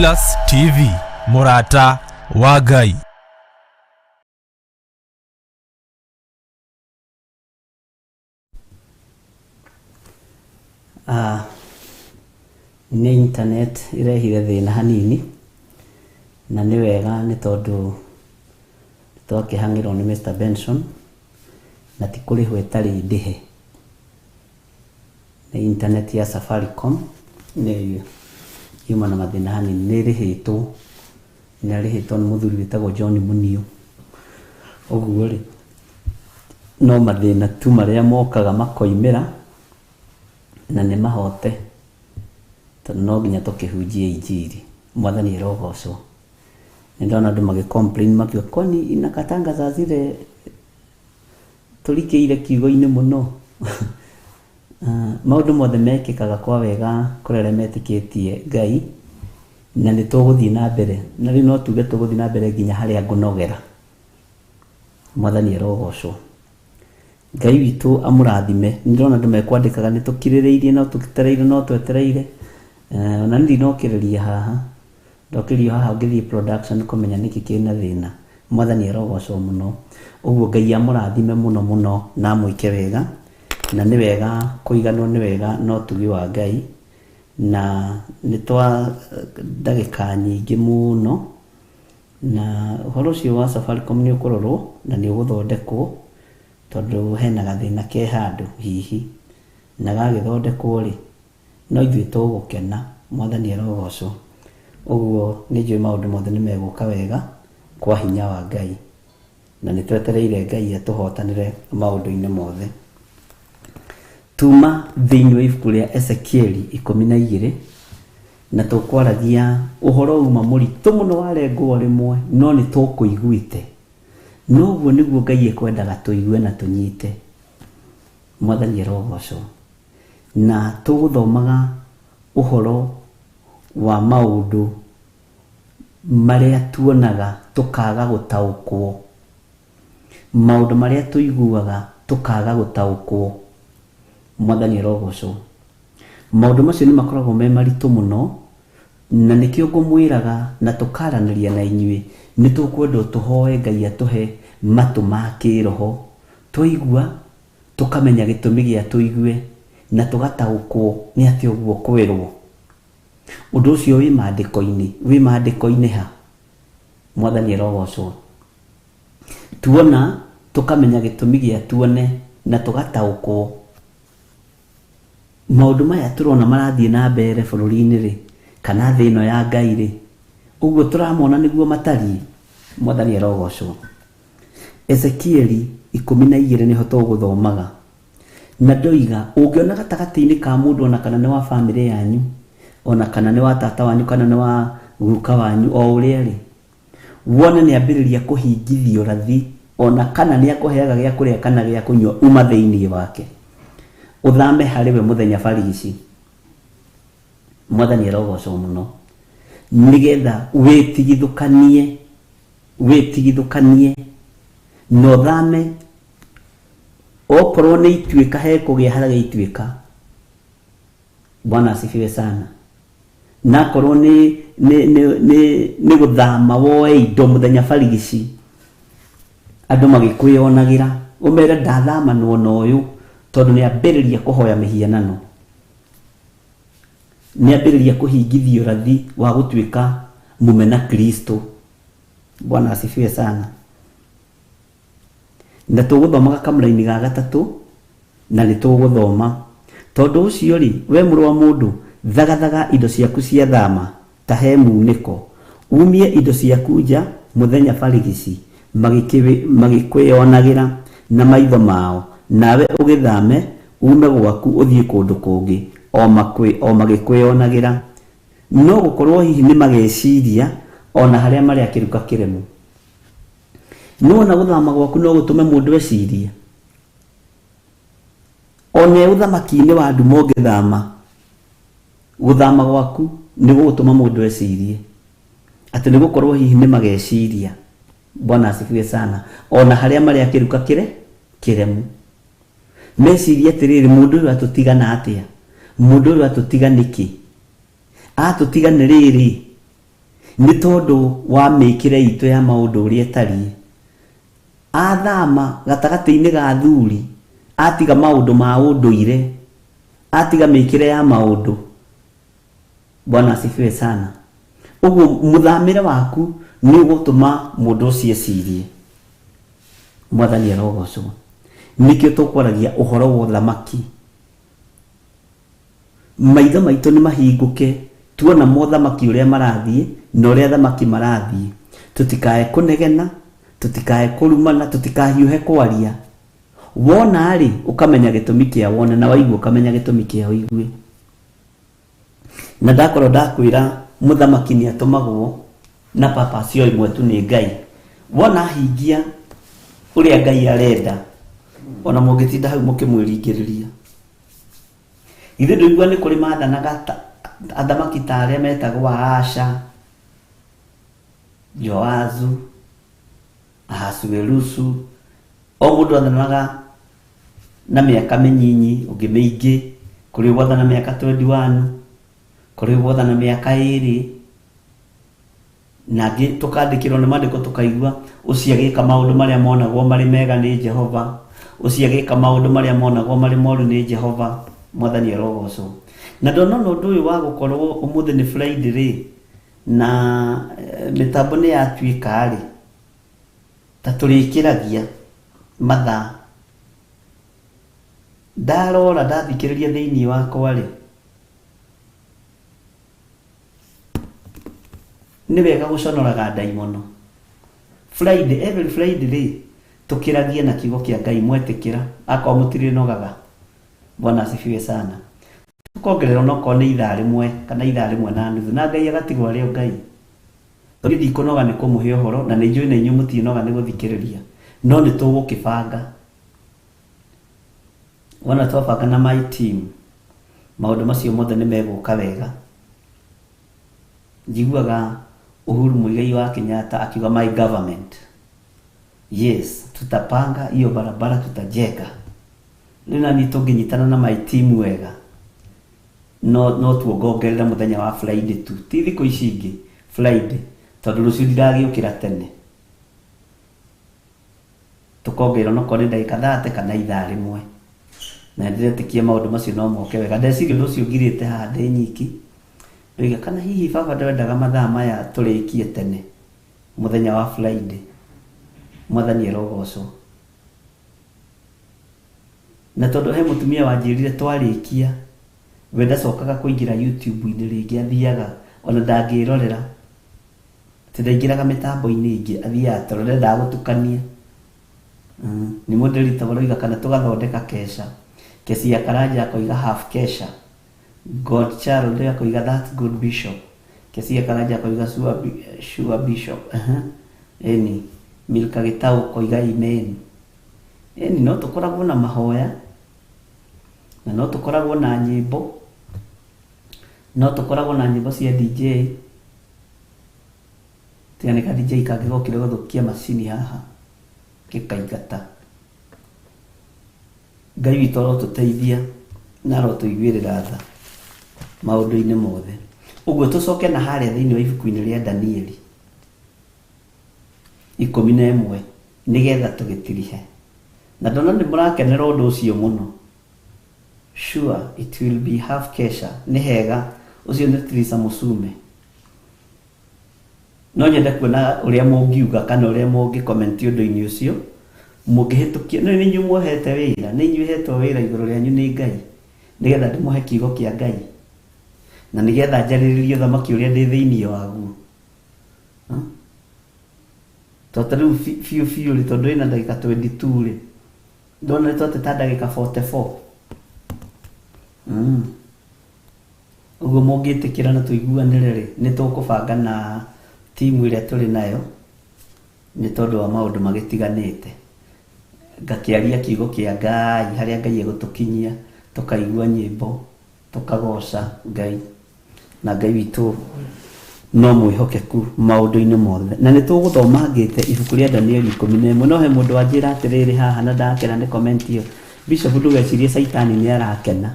Pillars TV, Murata wa Ngai. Ni internet irehire thina hanini na ni wega ni tondu twakihangirwo ni Mr. Benson na tikurihwo itari ndihe ni internet ya Safaricom ni yuma na mathina hanini ni rihitwo ni muthuri witagwo John Munio oguo ri no mathina tu maria mokaga makoimira na ni mahote no nginya tukihunjie injiri mwathani rogocwo ndona andu magicomplain makiwa kwani inakatangaza zile tulikiire kiugo-ini muno maundu mothe mekikaga kwa wega kurere metikitie Ngai na ni tuguthii na mbere na ri no tuge tuguthii na mbere nginya haria ngunogera mwathani rogocwo Ngai witu amurathime ndona andu mekwandikaga ni tukiririirie no tukitereire no twetereire na ndi no kireria haha ndokirio haha ngithi production kumenya niki kina thina mwathani rogocwo muno uguo Ngai amurathime muno na mwike wega na ni wega kuiganwo ni wega no tugi wa Ngai na ni twa ndagika nyingi muno na horo cio wa Safaricom ni ukurorwo na ni uguthondekwo tondu hena gathina ke handu hihi na gagithondekwo ri no ithuĩ tũgũkena mwathani rogocwo uguo ni njui maundu mothe ni meguka wega kwa hinya wa Ngai na ni twetereire Ngai atuhotanire maundu-ini mothe tuma thiini wa ibuku ria Ezekieli 12 na tukwaragia uhoro uma muritu muno warengwo rimwe no ni tukuiguite noguo niguo Ngai ekwendaga tuigue na tunyite mwathani rogocwo na tuguthomaga uhoro wa maundu maria tuonaga tukaga gutaukwo maundu maria tuiguaga tukaga gutaukwo mwathani rogocwo maundu macio ni makoragwo me maritu muno na nikio ngumwiraga na tukaraniria na inyui ni tukwenda tuhoe Ngai atuhe matu ma kiroho tuigua tukamenya gitumi gia tuigue na tugataukwo ni ati uguo kwirwo undu ucio wi maandiko-ini ha mwathani rogocwo tuona tukamenya gitumi gia tuone na tugataukwo maundu maya turona marathie na mbere bururi-ini ri kana thi ino ya Ngai ri uguo turamona niguo matari mwathani rogocwo Ezekieli 12 niho tuguthomaga na ndoiga ungiona gatagati-ini ka mundu ona kana ni wa family yanyu ona kana ni wa tata wanyu kana ni wa guka wanyu o uria ri wona ni ambiriria kuhingithio rathi ona kana ni akuheaga gia kuria kana gia kunywa uma thiini wake uthame hariwe muthenya barigici mwathani rogocwo muno nigetha witigithukanie no thame okorwo ni ituika he kugia haria ituika Bwana asifiwe sana na korwo ni guthama woe indo muthenya barigici andu magikweyonagira umere ndathama no uyu tondu ni ambiriria kuhoya mihianano ni ambiriria kuhingithio rathi wa gutuika mumena Kristo Bwana asifiwe sana na tuguthomaga kamura-ini ga gatatu na ni tuguthoma tondu ucio ri we muru wa mundu thagathaga indo ciaku cia thama ta he muniko umie indo ciaku nja muthenya barigici magikweyonagira na maitho mao nawe ugithame ume gwaku uthie kundu kungi o magikweyonagira no gukorwo hihi ni mageciria ona haria mari akiruka kiremu no na guthama gwaku no gutume mundu eciria one uthamaki-ini wa andu mongithama guthama gwaku ni gutuma mundu ecirie ati ni gukorwo hihi ni mageciria Bwana asifiwe sana ona haria mari akiruka kiremu meciria atiriri mundu uyu atutigana atia mundu uyu atutiga niki atutiga ni riri nĩ tondũ wa mĩkĩre itũ ya maũndũ ũrĩa ĩtariĩ. Athama gatagatĩ-inĩ ga athuri, atiga maũndũ ma ũndũire, atiga mĩkĩre ya maũndũ. Bwana asifiwe sana. Ũguo mũthamĩre waku nĩ ũgũtũma mũndũ ũcio ecirie. Mwathani arogocwo. Nĩkĩo tũkwaragia ũhoro wa ũthamaki. Maitho maitũ nĩ mahingũke tuona mũthamaki ũrĩa marathiĩ na ũrĩa athamaki marathiĩ. Tũtikae kũnegena, tũtikae kũrumana, tũtikahiũhe kwaria. Wona rĩ ũkamenya gĩtũmi kĩa wone, na waigua ũkamenya gĩtũmi kĩa ũigue. Na ndakorwo ndakwĩra mũthamaki nĩ atũmagwo na papa cio imwe tu nĩ Ngai. Wona hingia ũrĩa Ngai arenda, ona mũngĩtinda hau mũkĩmwĩringĩrĩria. Ithe ndũigua nĩ kũrĩ maathanaga athamaki ta arĩa metagwo Asha, Joazu, Ahasuerusu. O mũndũ athanaga na mĩaka mĩnyinyi, ũngĩ mĩingĩ, kũrĩ gwathana mĩaka 21, kũrĩ gwathana mĩaka 2, na angĩ tũkandĩkĩrwo nĩ maandĩko tũkaigua ũcio agĩka maũndũ marĩa monagwo marĩ mega nĩ Jehova, ũcio agĩka maũndũ marĩa monagwo marĩ moru nĩ Jehova. Mwathani arogocwo. Na ndona ũndũ ũyũ wa gũkorwo ũmũthĩ nĩ Friday rĩ, na mĩtambo nĩ yatuĩka rĩ, ta tũrĩkĩragia mathaa. Ndarora ndathikĩrĩria thĩinĩ wakwa rĩ, nĩ wega gũconoraga ndaimono. Friday, every Friday rĩ, tũkĩragia na kiugo kĩa Ngai mwetĩkĩra, akorwo mũtirĩ nogaga. Bwana asifiwe sana. Tukongerera onokorwo nĩ ithaa rĩmwe kana ithaa rĩmwe na nuthu, na Ngai agatigwo arĩ o Ngai. Tondũ ndikũnoga nĩ kũmũhe ũhoro, na nĩ njũĩ na inyuĩ mũtinoga nĩ gũthikĩrĩria, no nĩ tũgũkĩbanga. Wona twabanga na my team, maũndũ macio mothe nĩ megũka wega. Njiguaga Uhuru Muigai wa Kenyatta akiuga my government, yes, tutapanga hiyo barabara, tutajenga. Nina ni tũngĩnyitana na my team wega, no tuongongerera mũthenya wa Friday tu, ti thikũ ici ingĩ Friday, tondũ rũciũ ndiragĩũkĩra tene. Tũkongerera onokorwo nĩ ndagĩka 30 kana ithaa rĩmwe, na ndiretĩkia maũndũ macio no moke wega. Ndeciria rũciũ ngirĩte haha ndĩ nyiki, ndoiga kana hihi baba ndendaga mathaa maya tũrĩkie tene mũthenya wa Friday. Mwathani arogocwo. Na tondũ he mũtumia wanjĩrire twarĩkia, we ndacokaga kũingĩra YouTube-inĩ rĩngĩ, athiaga ona ndangĩrorera, ndaingĩraga mĩtambo-inĩ ĩngĩ, athiaga tondũ ndendaga gũtukania. Nĩ moderator waroiga kana tũgathondeka kesha. Kesi ya Karanja akoiga half kesha, God Child akoiga that's good bishop. Kesi ya Karanja akoiga sure bishop. Eni Milka Gitau akoiga amen. Eni no tũkoragwo na mahoya, na no tũkoragwo na nyĩmbo, no tũkoragwo na nyĩmbo cia DJ. Tiga nĩ ka DJ kangĩgokire gũthũkia macini haha gĩkaingata. Ngai witũ arotũteithia na arotũiguĩrĩra tha maũndũ-inĩ mothe. Ũguo tũcoke na harĩa thĩinĩ wa ibuku-inĩ rĩa Danieli 11 nĩgetha tũgĩtirihe. Na ndona nĩ mũrakenera ũndũ ũcio mũno. Sure, it will be half kesha. Nĩ hega. Ũcio nĩ Teresa Musume. No nyende kuona ũrĩa mũngiuga kana ũrĩa mũngĩ-comment ũndũ-inĩ ũcio. Mũngĩhĩtũkia. No nĩ inyuĩ muohete wĩra. Nĩ inyuĩ hetwo wĩra igũrũ rĩanyu nĩ Ngai. Nĩgetha ndĩmũhe kiugo kĩa Ngai. Na nĩgetha njarĩrĩrie ũthamaki ũrĩa ndĩ thĩinĩ waguo. Tondũ rĩu biũ rĩ, tondũ ĩna ndagĩka 22 rĩ, ndona nĩ twateta ndagĩka 44. Ũguo mũngĩtĩkĩra na tũiguanĩre rĩ, nĩ tũkũbanga na timu ĩrĩa tũrĩ nayo, nĩ tondũ wa maũndũ magĩtiganĩte. Ngakĩaria kiugo kĩa Ngai harĩa Ngai egũtũkinyia, tũkaigua nyĩmbo, tũkagoca Ngai. Na Ngai witũ no mwĩhokeku maũndũ-inĩ mothe. Na nĩ tũgũthoma ngĩte ibuku rĩa Danieli 11. No he mũndũ wanjĩra atĩrĩrĩ haha na ndakena nĩ comment ĩyo, Bishop ndũgecirie Saitani nĩ arakena.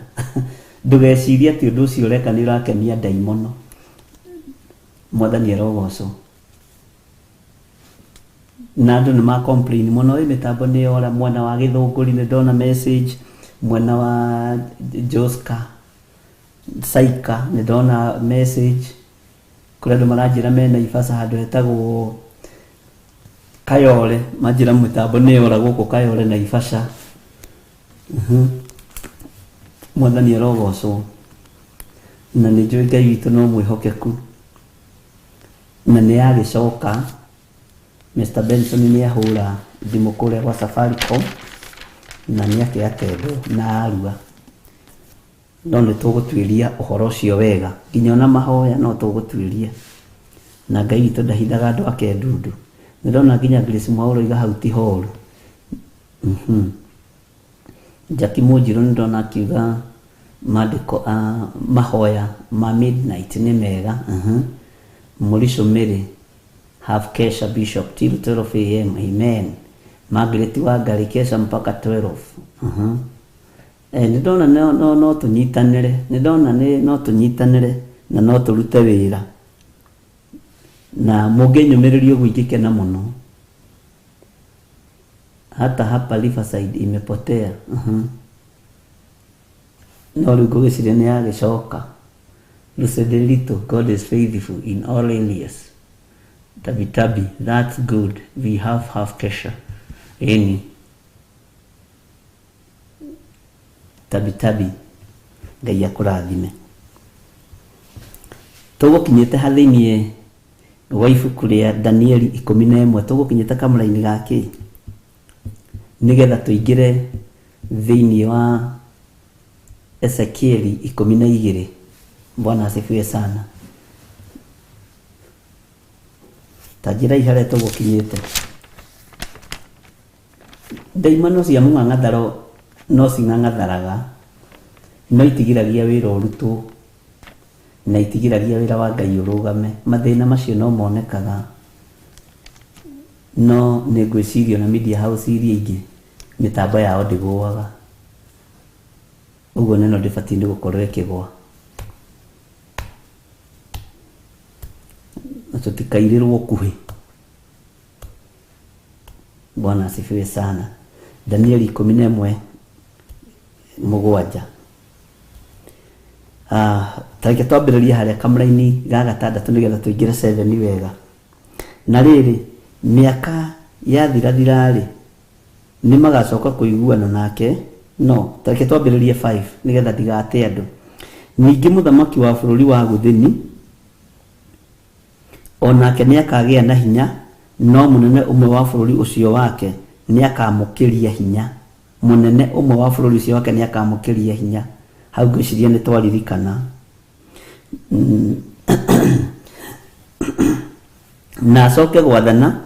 Ndũgecirie atĩ ũndũ ũcio ũreka nĩ ũrakenia ndaimono. mwathani arogocwo na andu ni ma complain muno mitambo ni ora mwana wa Githunguri ni ndona message mwana wa Joska Saika ni ndona message kuri andu maranjira mena Naivasha handu hetagwo Kayole manjira mitambo ni ora guku Kayole Naivasha mwathani arogocwo na ni njui Ngai witũ no mwĩhokeku na nĩ agĩcoka. Mr. Benson nĩ ahũra thimũ kũrĩa gwa Safaricom na nĩ akĩoya kendo na arua no nĩ tũgũtuĩria ũhoro ũcio wega nginya ona mahoya no tũgũtuĩria na Ngai witũ ndahithaga andũ ake ndundu. Nĩ ndona nginya Grace Mwaũra iga hau ti horu. Jackie Mũnjirũ nĩ ndona akiuga maandĩko mahoya ma midnight nĩ mega. Mũrico Mary have kesha bishop till 12 am. Amen. Margaret Wangari kesha mpaka 12. Nĩ ndona no tũnyitanĩre, nĩ ndona no tũnyitanĩre na no tũrute wĩra na mũngĩnyũmĩrĩria ũguo ingĩkena mũno. Hata hapa Riverside imepotea. No rĩu ngũgĩciria nĩ yagĩcoka. Lucy Delito, God is faithful in all areas. Tabi, that's good. We have kesha. Any. Tabi. Ngai akũrathime. Tũgũkinyĩte hathĩinĩ wa ibuku rĩa Danieli 11 tũgũkinyĩte kamũra-inĩ gake nĩgetha tũingĩre thĩinĩ wa Ezekieli 12. Bwana asifiwe sana. Tajira ihare tũgũkinyĩte. Ndaimano cia mũng'ang'atharo no cing'ang'atharaga no itigiragia wĩra ũrutwo na itigiragia wĩra wa Ngai ũrũgame. Mathĩna macio no monekaga no nĩ ngwĩciria na media house iria ingĩ mĩtambo yao ndĩgũaga, ũguo neno ndĩbatiĩ nĩ gũkorwo ĩkĩgũa na tũtikairĩrwo kuhĩ. Bwana asifiwe sana. Danieli 11:7. Tareke twambĩrĩria harĩa kamũra-inĩ ga gatandatũ nĩgetha tũingĩre 7 wega. Na rĩrĩ mĩaka yathirathira-rĩ nĩ magacoka kũiguana nake. No, tareke twambĩrĩrie 5 nĩgetha ndigate andũ. Ningĩ mũthamaki wa bũrũri wa gũthini onake nĩ akagĩa na hinya, no mũnene ũmwe wa bũrũri ũcio wake nĩ akamũkĩria hinya. Mũnene ũmwe wa bũrũri ũcio wake nĩ akamũkĩria hinya. Hau ngwĩciria nĩ twaririkana. Na acoke gwathana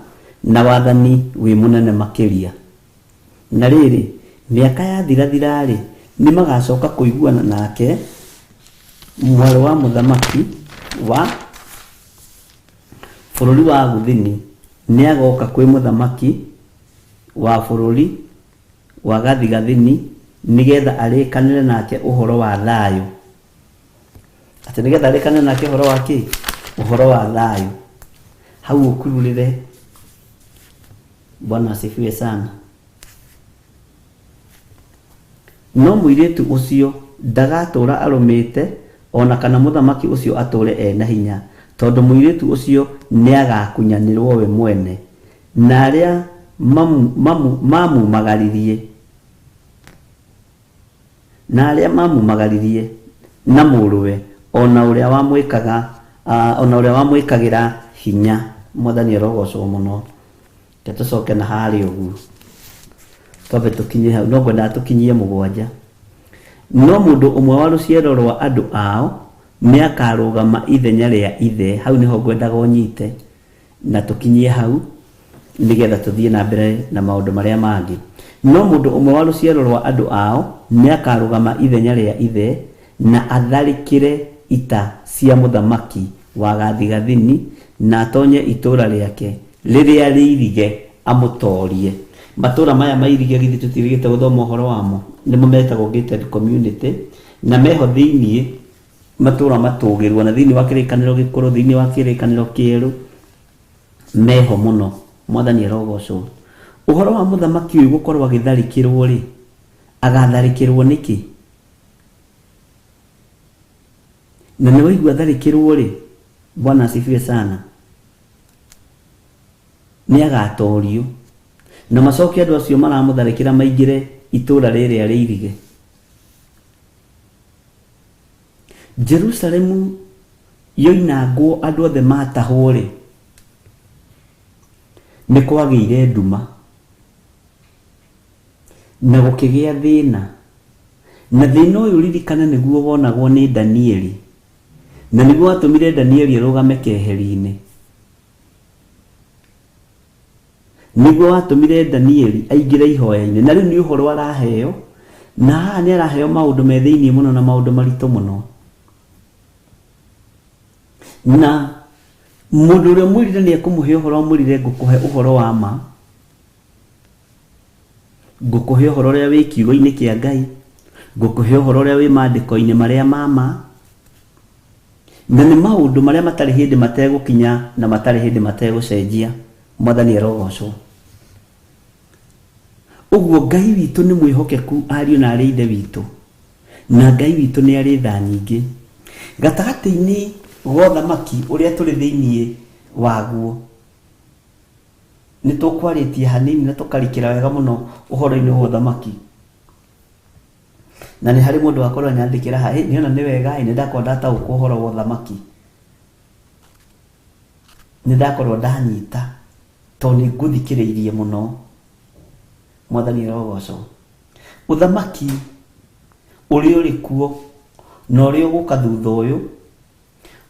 na wathani wĩ mũnene makĩria. Na rĩrĩ mĩaka yathirathira-rĩ nĩ magacoka kũiguana nake mwarĩ wa mũthamaki wa bũrũri wa gũthini nĩ agoka kwĩ mũthamaki wa bũrũri wa gathigathini nĩgetha arĩkanĩre nake ũhoro wa thayũ. Atĩ nĩgetha arĩkanĩre nake ũhoro wa kĩ? Ũhoro wa thayũ. Hau ũkururĩre. Bwana asifiwe sana. No mũirĩtu ũcio ndagatũra arũmĩte ona kana mũthamaki ũcio atũre ena hinya, tondũ mũirĩtu ũcio nĩ agakunyanĩrwo we mwene na arĩa mamumagaririe na mũrũwe ona ũrĩa wamwĩkagĩra hinya. Mwathani arogocwo mũno. Tũcoke na harĩ ũguo twambe tũkinyie hau, no ngwendaga tũkinyie 7. No mũndũ ũmwe wa rũciaro rwa andũ ao nĩ akarũgama ithenya rĩa ithe. Hau nĩho ngwendaga ũnyite na tũkinyie hau nĩgetha tũthiĩ na mbere na maũndũ marĩa mangĩ. No mũndũ ũmwe wa rũciaro rwa andũ ao nĩ akarũgama ithenya rĩa ithe na atharĩkĩre ita cia mũthamaki wa gathigathini na atonye itũra rĩake rĩrĩa rĩirige amũtorie. Matũra maya mairige githĩ tũtirigĩte gũthoma ũhoro wamo, nĩmo metagwo gated community na meho thĩinĩ matura matũgĩrwo na thĩinĩ wa kĩrĩkanĩro gĩkũrũ, thĩinĩ wa kĩrĩkanĩro kĩerũ, meho mũno. Mwathani arogocwo. Ũhoro wa mũthamaki ũyũ gũkorwo agĩtharĩkĩrwo rĩ, agatharĩkĩrwo nĩkĩ? Na nĩ waigua tharĩkĩrwo rĩ, Bwana asifiwe sana, nĩ agatorio na macoke andũ acio maramũtharĩkĩra maingĩre itũra rĩrĩa rĩirige. Jerusalemu yoinangwo andũ othe matahwo rĩ, nĩ kwagĩire nduma na gũkĩgĩa thĩna, na thĩna ũyũ ririkana nĩguo wonagwo nĩ Danieli, na nĩguo watũmire Danieli arũgame keheri-inĩ, nĩguo watũmire Danieli aingĩre ihoya-inĩ. Na rĩu nĩ ũhoro araheo, na haha nĩ araheo maũndũ me thĩinĩ mũno na maũndũ maritũ mũno. Na mũndũ ũrĩa mwĩrire nĩ ekũmũhe ũhoro, mwĩrire ngũkũhe ũhoro wa ma, ngũkũhe ũhoro ũrĩa wĩ kiugo-inĩ kĩa Ngai, ngũkũhe ũhoro ũrĩa wĩ maandĩko-inĩ marĩa ma, na nĩ maũndũ marĩa matarĩ hĩndĩ mategũkinya na matarĩ hĩndĩ mategũcenjia. Mwathani arogocwo. Ũguo Ngai witũ nĩ mwĩhokeku, ariũ na arĩ ithe witũ, na Ngai witũ nĩ arĩ tha nyingĩ. Gatagatĩ-inĩ gwa ũthamaki ũrĩa tũrĩ thĩinĩ waguo, nĩ tũkwarĩtie hanini na tũkarikĩra wega mũno ũhoro-inĩ wa ũthamaki. Na nĩ harĩ mũndũ wakorwo anyandĩkĩra haha, niona nĩ wega, nĩ ndakorwo ndataũkwo ũhoro wa ũthamaki, nĩ ndakorwo ndanyita, tondũ nĩ ngũthikĩrĩirie mũno. Mwathani arogocwo. Ũthamaki ũrĩa ũrĩ kuo na ũrĩa ũgũka thutha ũyũ,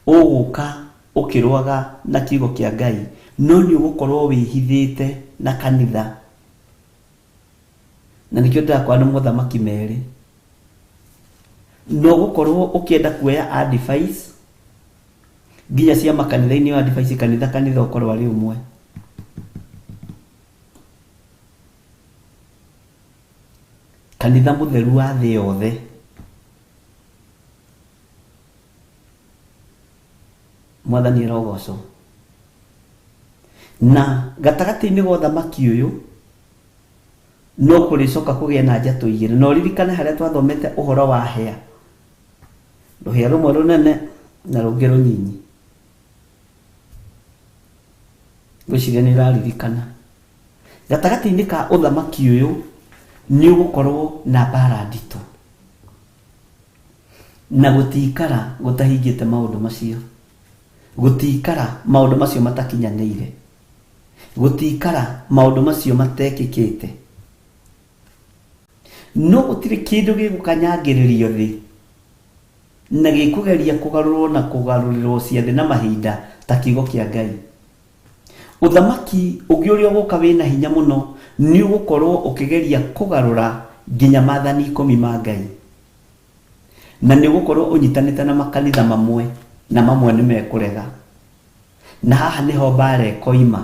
ũgũka ũkĩrũaga na kiugo kĩa Ngai, no nĩ ũgũkorwo wĩhithĩte na kanitha. Na nĩkĩo ndĩrakora nĩ mũthamaki merĩ. No gũkorwo ũkĩenda kuoya advice nginya cia makanitha-inĩ wa advice, kanitha ũkorwo arĩ ũmwe. Kanitha mũtheru wa thĩ yothe. Mwathani arogocwo. Na gatagatĩ-inĩ gwa ũthamaki ũyũ no kũrĩcoka kũgĩa na njatũ igĩrĩ. No ririkane harĩa twathomete ũhoro wa hĩa, rũhĩa rũmwe rũnene na rũngĩ rũnyinyi. Gwĩciria nĩ ũraririkana. Gatagatĩ-inĩ ka ũthamaki ũyũ nĩ ũgũkorwo na mbara nditũ, na gũtikara gũtahingĩte maũndũ macio, gũtikara maũndũ macio matakinyanĩire, gũtikara maũndũ macio matekĩkĩte. No gũtirĩ kĩndũ gĩgũkanyangĩrĩrio thĩ na gĩkũgeria kũgarũrwo na kũgarũrĩrwo ciathĩ na mahinda ta kiugo kĩa Ngai. Ũthamaki ũngĩ ũrĩa ũgũka wĩna hinya mũno nĩ ũgũkorwo ũkĩgeria kũgarũra nginya maathani 10 ma Ngai, na nĩ ũgũkorwo ũnyitanĩte na makanitha mamwe na mamwe nĩ mekũrega. Na haha nĩho mbara ĩkoima,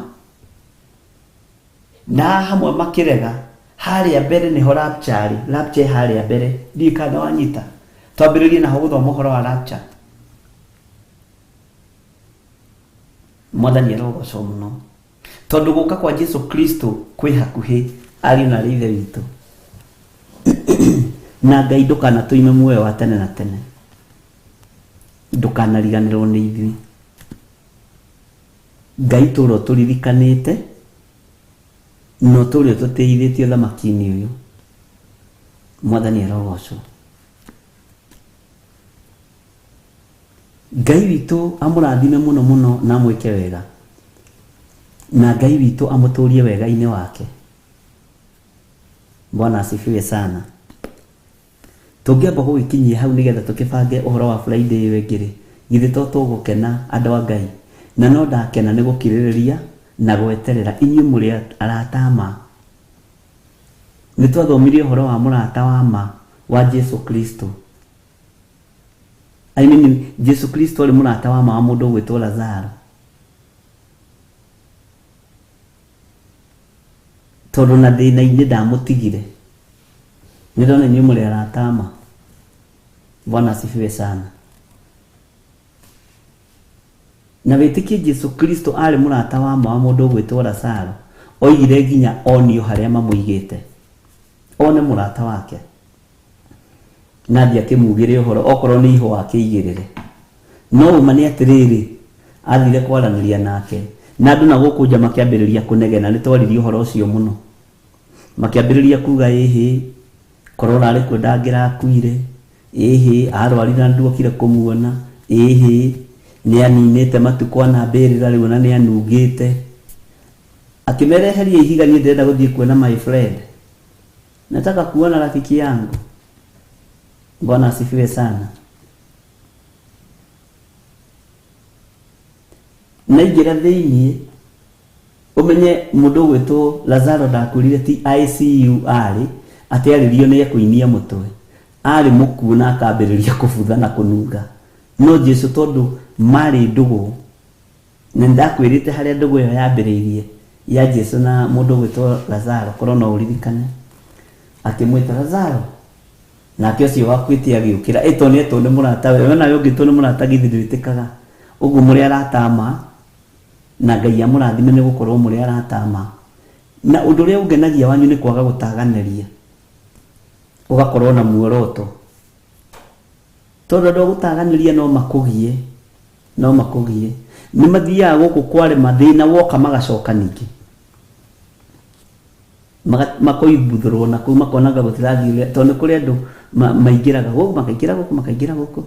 na hamwe makĩrega. Harĩa mbere nĩho rapture harĩa mbere, ndikana wanyita. Twambĩrĩrie naho gũthoma ũhoro wa rapture. Mwathani arogocwo mũno, tondũ gũka kwa Jesu Kristo kwĩ hakuhĩ, ariũ na arĩ ithe witũ. Na Ngai ndũkanatũime muoyo wa tene na tene, ndũkanariganĩrwo nĩ ithuĩ. Ngai tũrĩ tũririkanĩte, no tũrĩ tũtĩithĩtie ũthamaki-inĩ ũyũ. Mwathani arogocwo. Ngai witũ amũrathime mũno mũno na amwĩke wega, na Ngai witũ amũtũrie wega-inĩ wake. Bwana asifiwe sana. Tũngĩamba gũgĩkinyia hau nĩgetha tũkĩbange ũhoro wa Friday ĩyo ĩngĩ, githĩ to tũgũkena andũ a Ngai, na no ndakena nĩ gũkirĩrĩria na gweterera inyuĩ mũrĩ arata ma. Nĩ twathomirie ũhoro wa mũrata wa ma wa Jesu Kristo. Jesu Kristo arĩ mũrata wa ma wa mũndũ ũgwĩtwo Lazaro. Tondũ na thĩna-inĩ ndamũtigire. Nĩ ndona inyuĩ mũrĩ arata ma. Bwana asifiwe sana. na wĩtĩkie Jesu Kristo arĩ mũrata wa ma wa mũndũ ũgwĩtwo Lazaro, oigire nginya onio harĩa mamũigĩte, one mũrata wake, na thiĩ akĩmugĩre ũhoro okorwo nĩ ihũ akĩigĩrĩre. No uma nĩ atĩrĩrĩ, athire kwaranĩria nake, na andũ na gũkũ nja makĩambĩrĩria kũnegena, nĩ twaririe ũhoro ũcio mũno, makĩambĩrĩria kuga ĩhĩ korwo arĩ kuo ndangĩrakuire, ĩhĩ arwarire na nduokire kũmuona, ĩhĩ nĩ aninĩte matukũ na mbĩrĩra rĩu na nĩ anungĩte. Akimereheria ihiga, niĩ ndĩrenda gũthiĩ kuona my friend, nataka kuona rafiki yangu. Bwana asifiwe sana. Naingĩra thĩinĩ ũmenye mũndũ ũgwĩtwo Lazaro ndakurire ti ICU arĩ atĩ arĩrio nĩ ekũinia mũtwe, arĩ mũkuũ na akambĩrĩria kũbutha na kũnunga. No Jesu tondũ marĩ ndũgũ, na ndakwĩrĩte harĩa ndũgũ ĩyo yambĩrĩirie ya Jesu na mũndũ ũgwĩtwo Lazaro, korwo no ũririkane, akĩmwĩta Lazaro, nake ũcio wakuĩte agĩũkĩra. Ĩtonetwo nĩ mũrata we, wena yũngĩtwo nĩ mũrata githĩ ndwĩtĩkaga. Ũguo mũrĩ aratama, na Ngai amũrathime nĩ gũkorwo mũrĩ aratama. Na ũndũ ũrĩa ũngenagia wanyu nĩ kwaga gũtaganĩria, ũgakorwo na muoroto, tondũ andũ gũtaganĩria no makũgie, no makũgie. Nĩ mathiaga gũkũ kware mathĩna, woka magacoka ningĩ makoimbuthũrwo na kũu makonaga gũtirathiĩ, tondũ nĩ kũrĩ andũ maingĩraga gũkũ makaingĩra gũkũ makaingĩra gũkũ.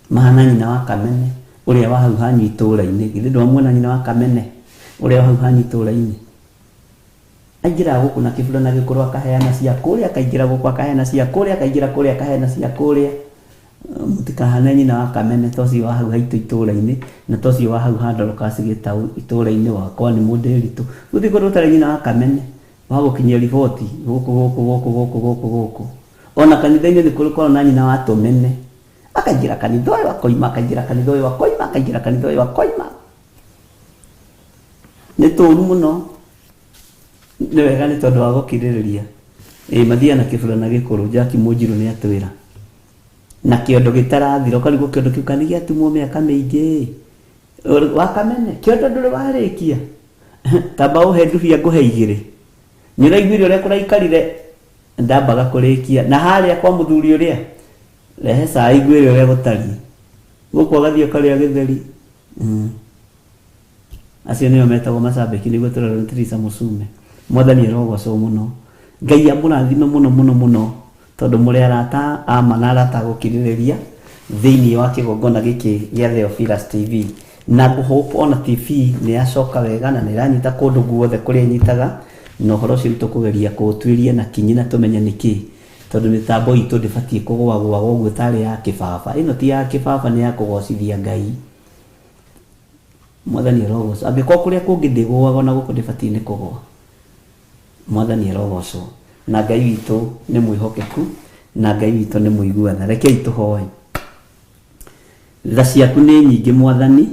Mahana nyina wa Kamene ũrĩa wa hau hanyu itũũra-inĩ, githĩ ndwamuona nyina wa Kamene ũrĩa wa hau hanyu itũũra-inĩ? Aingĩra gũkũ na kĩbura na gĩkũrũ akaheana cia kũrĩa, akaingĩra gũkũ akaheana cia kũrĩa, akaingĩra kũrĩa akaheana cia kũrĩa. Mũtikahane nyina wa Kamene tocio wa hau haitũ itũũra-inĩ, na tocio wa hau ha Dorcas Gĩtaũ itũũra-inĩ wakwa nĩ Mũndĩritũ. Gũthiĩ kũndũ ũtarĩ nyina wa Kamene wa gũkinyia riboti gũkũ. Ona kanitha-inĩ nĩ kũrĩ korwo na nyina wa Tũmene, akaingĩra kanitha ũyũ akoima, akaingĩra kanitha ũyũ akoima, akaingĩra kanitha ũyũ akoima. Nĩ tũũru mũno. Nĩ wega nĩ tondũ wa gũkirĩrĩria. Mathiaga na kĩbura na gĩkũrũ, Jack Mũnjiru nĩ atwĩra. Na kĩondo gĩtarathira, ũkarigwo kĩondo kĩu kana gĩatumwo mĩaka mĩingĩ. Wa Kamene, kĩondo ndũrĩ warĩkia. Tamba ũhe ndubia ngũhe igĩrĩ. Nĩ ũraiguire ũrĩa kũraikarire, ndambaga kũrĩkia. Na harĩa kwa mũthuri ũrĩa, rehe cai ngwĩre ũrĩa gũtariĩ. Gũkũ ũgathiĩ ũkarĩa gĩtheri. Acio nĩo metagwo macambĩki, nĩguo tũrarwo nĩ Teresa Mũcume. Mwathani arogocwo mũno. Ngai amũrathime mũno mũno mũno, tondũ mũrĩ arata ama na arata gũkirĩrĩria thĩinĩ wa kĩgongona gĩkĩ gĩa Theophilus TV. Na ngũhope ona TV nĩ yacoka wega na nĩ ĩranyita kũndũ guothe kũrĩa ĩnyitaga, na ũhoro ũcio tũkũgeria kũũtuĩria na kinyi na tũmenye nĩkĩ, tondũ mĩtambo itũ ndĩbatiĩ kũgũagũa ũguo tarĩ ya kĩbaba. Ĩno ti ya kĩbaba, nĩ ya kũgocithia Ngai. Mwathani arogocwo. Angĩkorwo kũrĩa kũngĩ ndĩgũaga na gũkũ ndĩbatiĩ nĩ kũgũa. Mwathani arogocwo. Na Ngai witũ nĩ mwĩhokeku, na Ngai witũ nĩ mũiguana. Rekei tũhoe. Tha ciaku nĩ nyingĩ Mwathani,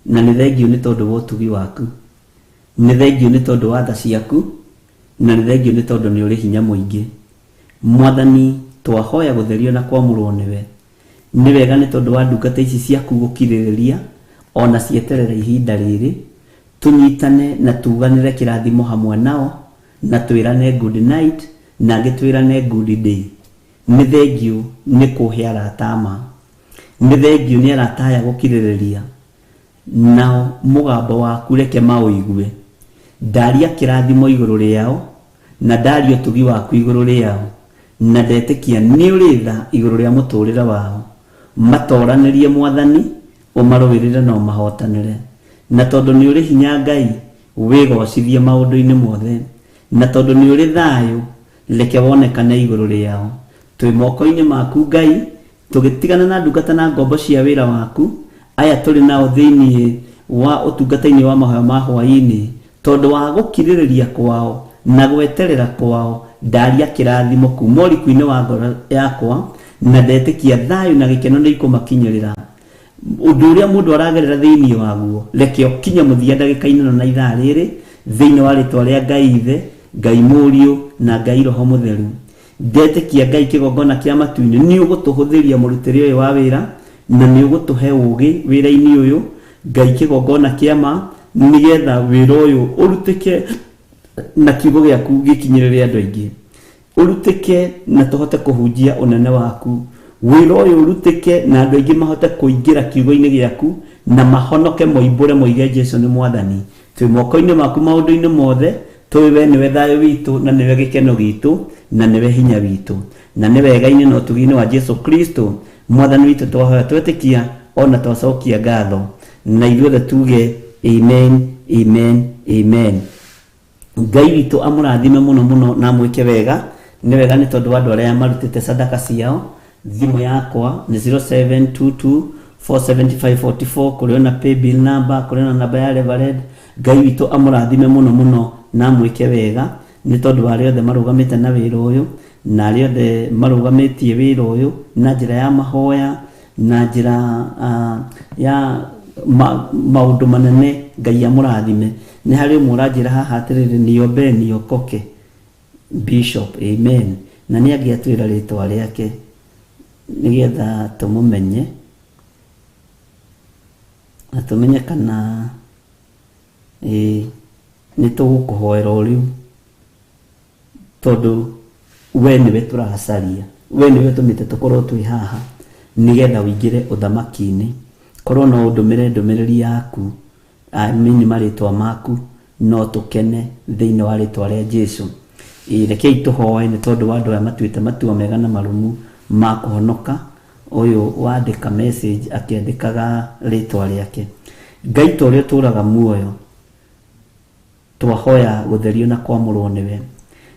na nĩ thengio nĩ tondũ wa ũtugi waku. Nĩ thengio nĩ tondũ wa tha ciaku, na nĩ thengio nĩ tondũ nĩ ũrĩ hinya mũingĩ. Mwathani twahoya gũtherio na kwamũrwo nĩwe. Nĩ wega nĩ tondũ wa ndungata ici ciaku gũkirĩrĩria, ona cieterera ihinda rĩrĩ, tunyitane na tuganĩre kĩrathimo hamwe nao, na twĩrane good night, na angĩ twĩrane good day. Nĩ thengio nĩ kũhe arata ma. Nĩ thengio nĩ arata aya gũkirĩrĩria. Nao mũgambo waku reke maũigue. Ndaria kĩrathimo igũrũ rĩao, na ndaria ũtugi waku igũrũ rĩao, na ndetĩkia nĩ ũrĩ tha igũrũ rĩa mũtũrĩre wao. Matoranĩrie Mwathani, ũmarũĩrĩre na ũmahotanĩre. Na tondũ nĩ ũrĩ hinya Ngai, wĩgocithie maũndũ-inĩ mothe. Na tondũ nĩ ũrĩ thayũ, reke wonekane igũrũ rĩao. Twĩ moko-inĩ maku Ngai, tũgĩtigana na ndungata na ngombo cia wĩra waku, aya tũrĩ nao thĩinĩ wa ũtungata-inĩ wa mahoya ma hwaĩ-inĩ, tondũ wa gũkirĩrĩria kwao na gweterera kwao, ndaria kĩrathimo kuuma ũriku-inĩ wa ngoro yakwa, na ndetĩkia thayũ na gĩkeno nĩ ikũmakinyĩrĩra. Ũndũ ũrĩa mũndũ aragerera thĩinĩ waguo, reke ũkinye mũthia ndagĩka-inĩ na ithaa rĩrĩ, thĩinĩ wa rĩtwa rĩa Ngai Ithe, Ngai Mũriũ na Ngai Roho Mũtheru. ndetekia Ngai kigongona kia matu-ini ni ugutuhuthiria murutiri uyu wa wira na ni ugutuhe ugi wira-ini uyu Ngai kigongona kia ma nigetha wira uyu urutike na kiugo giaku gikinyirire andu aingi urutike na tuhote kuhunjia unene waku wira uyu urutike na andu aingi mahote kuingira kiugo-ini giaku na mahonoke moimbure moige Jesu ni mwathani twi moko-ini maku maundu-ini mothe twiwe niwe thayo witu na niwe gikeno gitu na niwe hinya witu na niwe wega-ini na utugi-ini wa Jesu Kristo mwathani witu twahoya twetikia ona twacokia ngatho na ithuothe tuge amen amen amen. Ngai witu amurathime muno muno na mwike wega ni wega ni tondu andu aria marutite sadaka ciao thimu yakwa ni 0722475444 kuriona pay bill number kuriona namba ya Reverend. Ngai witu amurathime muno muno na mwike wega ni tondu aria othe marugamite na wira uyu na aria othe marugamitie wira uyu na njira ya mahoya na njira ya maundu manene. Ngai amurathime. Ni hari muranjira haha atiriri niombe niokoke Bishop amen na ni agiatwira ritwa riake nigetha tumumenye na tumenye kana ni tugukuhoera uriu tondu we niwe turacaria we niwe tumite tukorwo twi haha nigetha wingire uthamaki-ini korwo no ndumire ndumiriri yaku amini maritwa maku no tukene thiini wa ritwa ria Jesu. Rekei tuhoe ni tondu wa andu aya matuite matua mega na marumu ma kuhonoka. Uyu wandika message akiandikaga ritwa riake. Ngai toria turaga muoyo twahoya gutherio na kwamurwo niwe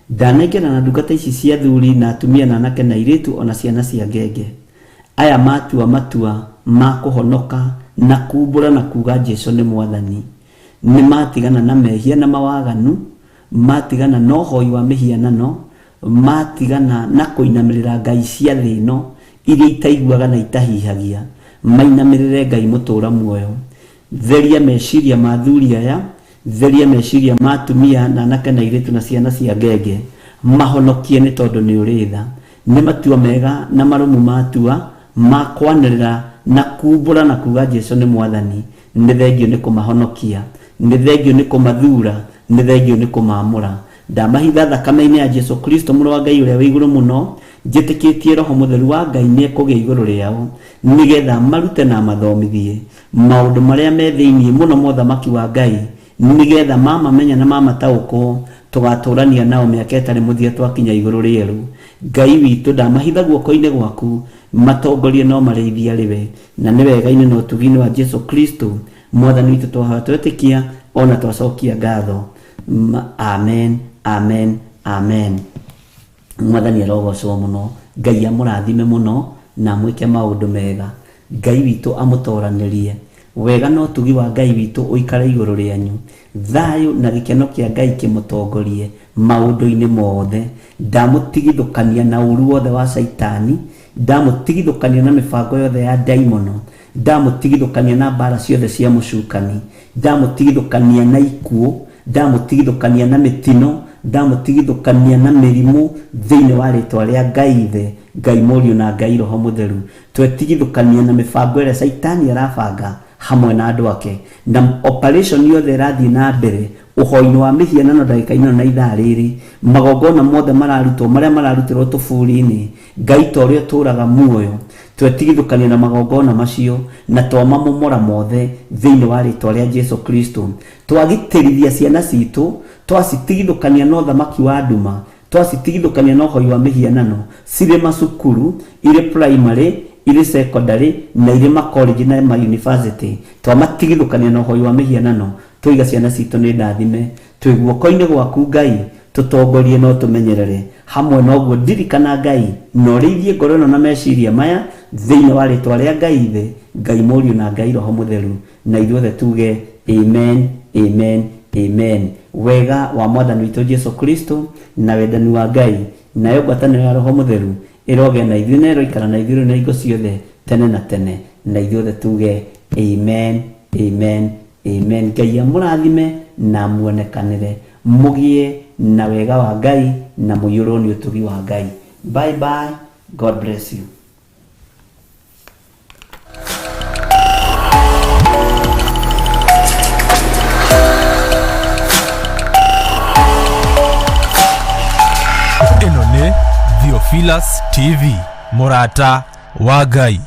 ndanengera na ndungata ici cia thuri na atumia na anake na iritu ona ciana cia ngenge aya matua ma kuhonoka na kumbura na kuga Jesu ni mwathani ni matigana na mehia na mawaganu matigana na uhoi wa mihianano matigana na kuinamirira ngai cia thino iria itaiguaga na itahihagia mainamirire Ngai mutura muoyo. Theria meciria ma thuri aya theria meciria ma atumia na anake na iritu na ciana cia ngenge mahonokie ni tondu ni uritha ni matua mega na marumu matua ma kwanirira na kumbura na kuga Jesu ni mwathani. Ni thengio ni kumahonokia ni thengio ni kumathura ni thengio ni kumamura. Ndamahitha thakame-ini ya Jesu Kristo muru wa Ngai uria wi iguru muno njitikitie Roho Mutheru wa Ngai ni kugia iguru riao nigetha marute na mathomithie maundu maria me thiini muno mothamaki wa Ngai nigetha mamamenya na mamatauko tugaturania nao miaka itari muthia twakinya iguru rieru. Ngai witu ndamahitha guoko-ini gwaku matongorie no mareithia riwe na ni wega-ini no tugi-ini wa Jesu Kristo mwathani witu twahoya twetikia ona twacokia ngatho amen amen amen. Mwathani arogocwo muno. Ngai amurathime muno na mwike maundu mega. Ngai witu amutoranirie wega no tugi wa Ngai witu uikare iguru rianyu thayo na gikeno kia Ngai kimutongorie maundu-ini mothe. Ndamutigithukania na uru wothe wa Saitani ndamutigithukania na mibango yothe ya daimono ndamutigithukania na mbara ciothe cia mucukani ndamutigithukania na ikuo ndamutigithukania na mitino ndamutigithukania na mirimu thiini wa ritwa ria Ngai the Ngai Muriu na Ngai Roho Mutheru. Twetigithukania na mibango ria Saitani arabanga hamwe na andu ake na operation yothe rathii na mbere uhoini wa mihianano ndagika-ini na ithaa riri magongona mothe mararutwo maria mararutirwo tuburi-ini Ngai toria turaga muoyo twetigithukania na magongona macio na twamamomora mothe thiini wa ritwa ria Jesu Kristo. Twagitirithia ciana citu twacitigithukania na uthamaki wa nduma twacitigithukania na uhoi wa mihianano cire macukuru ire primary ire secondary na ire college na ma university twamatigithukania na uhoi wa mihianano twiga ciana citu ni ndathime twi guoko-ini gwaku Ngai tutongorie no tumenyerere hamwe no guo ndirikana Ngai no rithie ngoro ino na meciria maya thiini wa ritwa ria Ngai the Ngai Muriu na Ngai Roho Mutheru na ithuothe tuge amen amen amen. Wega wa mwathani witu Jesu Kristo na wendani wa Ngai nayo ngwatanĩro ya Roho Mutheru iroge na ithuĩ na iroikara na ithuĩ na ingo ciothe tene na tene na ithuothe tuge amen amen amen. Ngai amurathime na muonekanire mugie na wega wa Ngai na muiyũrwo nĩ ũtugi wa Ngai Bye bye, God bless you. Eno nĩ Theophilus TV, mũrata wa Ngai.